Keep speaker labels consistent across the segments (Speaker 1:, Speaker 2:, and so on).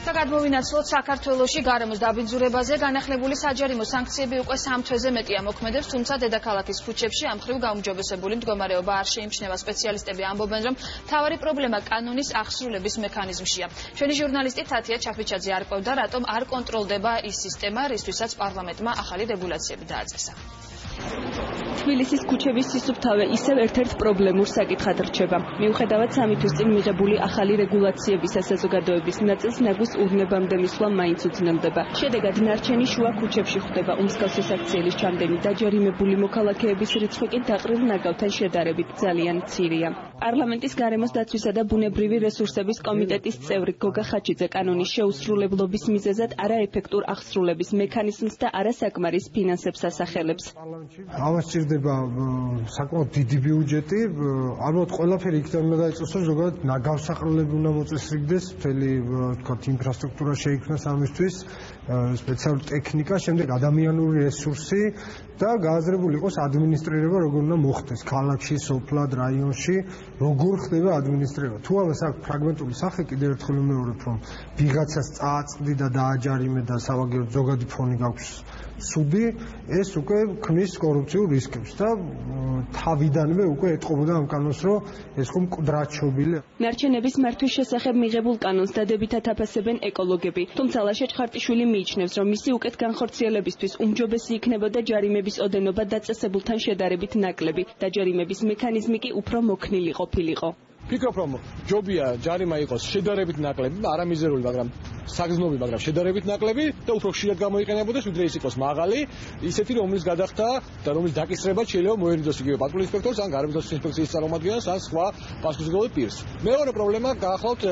Speaker 1: და გადმოვინაცვლოთ საქართველოში გარემოს დაბინძურებაზე განახლებული საჯარიმო სანქციები უკვე 3 თვეზე მეტია მოქმედებს, თუმცა დედაქალაქის ქუჩებში ამ მხრივ გაუმჯობესებული მდგომარეობა არ შეიმჩნევა. სპეციალისტები ამბობენ, რომ მთავარი პრობლემა კანონის აღსრულების მექანიზმშია. ჩვენი ჟურნალისტი თათია ჩაფიჩაძე არ ყვევდა, რატომ არ კონტროლდება ის სისტემა, რისთვისაც პარლამენტმა ახალი რეგულაციები დააწესა.
Speaker 2: თბილისის ქუჩების სისუფთავე ისევ ერთ-ერთ პრობლემურ საკითხად რჩება. მიუხედავად 3 თვის წინ მიღებული ახალი რეგულაციებისა საზოგადოების ნაწილს ნაგვის ურნებამდე მისვლა მაინც უძნელდება. შედეგად ნარჩენი შუა ქუჩებში ხვდება უმსგავსი საქციელის ჩამდენი დაჯერიმებული მოქალაქეების რიცხვი კი დაყრილ ნაგავთან შედარებით ძალიან მცირეა. პარლამენტის გარემოს დაცვისა და ბუნებრივი რესურსების კომიტეტის წევრი გოგა ხაჩიძე კანონის შეუსრულებლობის მიზეზად არაეფექტურ აღსრულების მექანიზმს და არასაკმარის ფინანსებს ასახელებს.
Speaker 3: ამას სჭირდება საკმაოდ დიდი ბიუჯეტი, ალბათ ყველაფერი იქიდან უნდა დაიწყოს, რომ ზოგადად ნაგავსაყრელები უნდა მოწესრიგდეს, მთელი თქვათ ინფრასტრუქტურა შეიქმნას ამისთვის, სპეციალური ტექნიკა, შემდეგ ადამიანური რესურსი და გააზრებული იყოს ადმინისტრირება, როგორ უნდა მოხდეს ქალაქში, სოფლად, რაიონში, როგორ ხდება ადმინისტრირება. თუ ამას აქვს ფრაგმენტული სახე, კიდევ ერთხელ ვიმეორებ, რომ ვიღაცას წააწყდი და დააჯარიმე და სავაგეოდ ზოგადი ფონი გაქვს სუდი, ეს უკვე ქმნის კორუფციულ რისკებს და თავიდანვე უკვე ეტყობოდა ამ კანონს, რომ ეს ხომ მკვდრაჩობილია.
Speaker 2: ნარჩენების მართვის შესახებ მიღებულ კანონს დადებითად აფასებენ ეკოლოგები, თუმცა ლაშა ჩხარტიშვილი მიიჩნევს, რომ მისი უკეთ განხორციელებისთვის უმჯობესი იქნებოდა ჯარიმების ოდენობა დაწესებულთან შედარებით ნაკლები და ჯარიმების მექანიზმი კი უფრო მოქნილი ყოფილიყო.
Speaker 4: ვფიქრობ, რომ ჯობია ჯარიმა იყოს შედარებით ნაკლები, არამიზერული, მაგრამ საგრძნობი, მაგრამ შედარებით ნაკლები და უფრო ხშირად გამოიყენებოდეს, ვიდრე ის იყოს მაღალი, ისეთი რომლის გადახდა და რომლის დაკისრება შეიძლება მოერიდოს იგივე პატრულ ინსპექტორს, ან გარემოს დაცვის ინსპექციის წარმომადგენელს, ან სხვა პასუხისმგებლობ პირს. მეორე პრობლემა გაახლავთ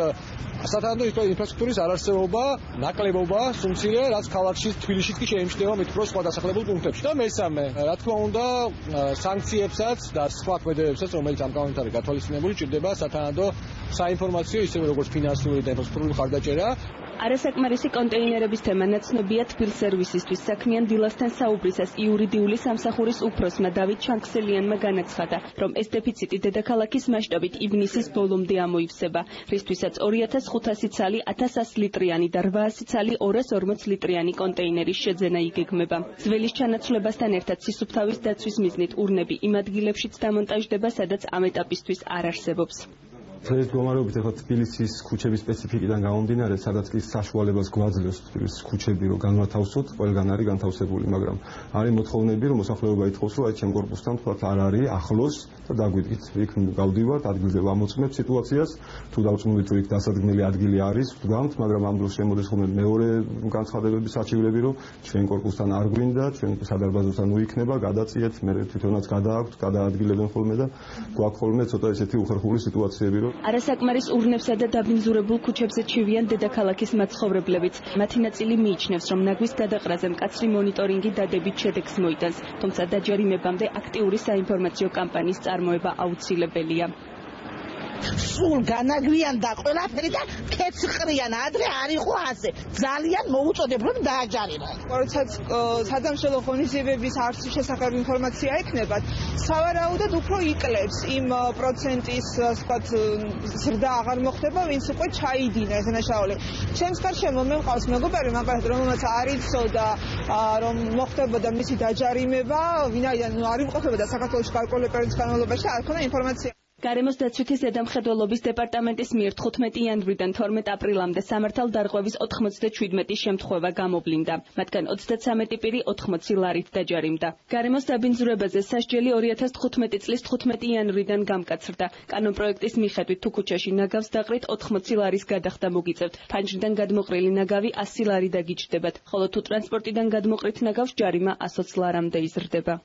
Speaker 4: სათანადო ინფრასტრუქტურის არარსებობა, ნაკლებობა, სუმცირე, რაც ქალაქში თბილისშიც კი შეიმჩნევა მით უფრო სხვა დასახლებულ პუნქტებში. და მესამე, რა თქმა უნდა, სანქციებსაც და სხვა ქმედებებსაც, რომელიც ამ კანონით არის გათვალისწინებული, ჭირდება სათანადო საინფორმაციო, ისევე როგორც ფინანსური და ინფრასტრუქტურული ხარდაჭერა.
Speaker 2: არასაკმარისი კონტეინერების თემა ნაცნობია თბილსერვისისთვის საქმიან დილასთან საუბრისას იურიდიული სამსახურის უფროსმა დავით ჩანქსელიანმა განაცხადა, რომ ეს დეფიციტი დედაქალაქის მასშტაბით ივნისის ბოლომდე ამოივსება, რისთვისაც 2500 ცალი 1100 ლიტრიანი და 800 ცალი 240 ליტრიანი კონტეინერის შეძენა იგეგმება. ძველის ჩანაცვლებასთან ერთად სისუფთავის დაცვის მიზნით ურნები იმ ადგილებშიც დამონტაჟდება, სადაც ამ ეტაპისთვის არ არსებობს.
Speaker 5: ეს მდგომარეობით ახლა თბილისის ქუჩების სპეციფიკიდან გამომდინარე, სადაც კი საშუალებას გვაძლევს თბილისის ქუჩები, რომ განვათავსოთ, ყველგან არის განთავსებული, მაგრამ არის მოთხოვნები, რომ მოსახლეობა ითხოვს, რომ აი ჩემ კორპუსთან თქვათ არ არის ახლოს და დაგვიდგით, იქ გავდივართ, ადგილზე ვამოწმებ სიტუაციას, თუ დავწმუნდით, რომ იქ დასადგმელი ადგილი არის, ვდგამთ, მაგრამ ამ დროს შემოდის ხოლმე მეორე განცხადებების საჩივრები, რომ ჩვენ კორპუსთან არ გვინდა, ჩვენ სადარბაზოსთან უიქნება, გადაწიეთ, მე თვითონაც გადააქვთ, გადაადგილებენ ხოლმე და გვაქვს ხოლმე ცოტა ესეთი უხერხული სიტუაციები.
Speaker 2: არასაკმარის ურნებსა და დაბინძურებულ ქუჩებზე ჩივიან დედაქალაქის მაცხოვრებლებიც. მათი ნაწილი მიიჩნევს, რომ ნაგვის გადაყრაზე მკაცრი მონიტორინგი დადებით შედეგს მოიტანს, თუმცა დაჯერიმებამდე აქტიური საინფორმაციო კამპანიის წარმოება აუცილებელია.
Speaker 6: სულ განაგვიან და ყველაფერი და კეცყრიან, ადრე არ იყო ასე. ძალიან მოუწოდებ რომ დააჯარიმოთ.
Speaker 7: როდესაც სადამშრომლო ღონისძიებების არსის შესახებ ინფორმაცია ექნებათ, სავარაუდოდ უფრო იკლებს იმ პროცენტის, ვთქვათ, ზრდა აღარ მოხდება, ვინც უკვე ჩაიდინა ეს დანაშაული. ჩემს გარშემო მე მყავს მეგობარი, მაგალითად, რომელმაც არ იცოდა, რომ მოხდებოდა მისი დაჯარიმება, ვინაიდან არ იმყოფებოდა საქართველოს გარკვეული პერიოდის განმავლობაში, არ ჰქონდა ინფორმაცია.
Speaker 2: გარემოს დაცვითი ზედამხედველობის დეპარტამენტის მიერ 15 იანვრიდან 12 აპრილამდე სამართალდარღვევის 97 შემთხვევა გამოვლინდა. მათგან 33 პირი 80 ლარით დაჯარიმდა. გარემოს დაბინძურებაზე სასჯელი 2015 წლის 15 იანვრიდან გამკაცრდა. კანონპროექტის მიხედვით თუ ქუჩაში ნაგავს დაყრით 80 ლარის გადახდა მოგიწევთ. ფანჯრიდან გადმოყრილი ნაგავი 100 ლარი დაგიჯდებათ, ხოლო თუ ტრანსპორტიდან გადმოყრით ნაგავს ჯარიმა 120 ლარამდე იზრდება.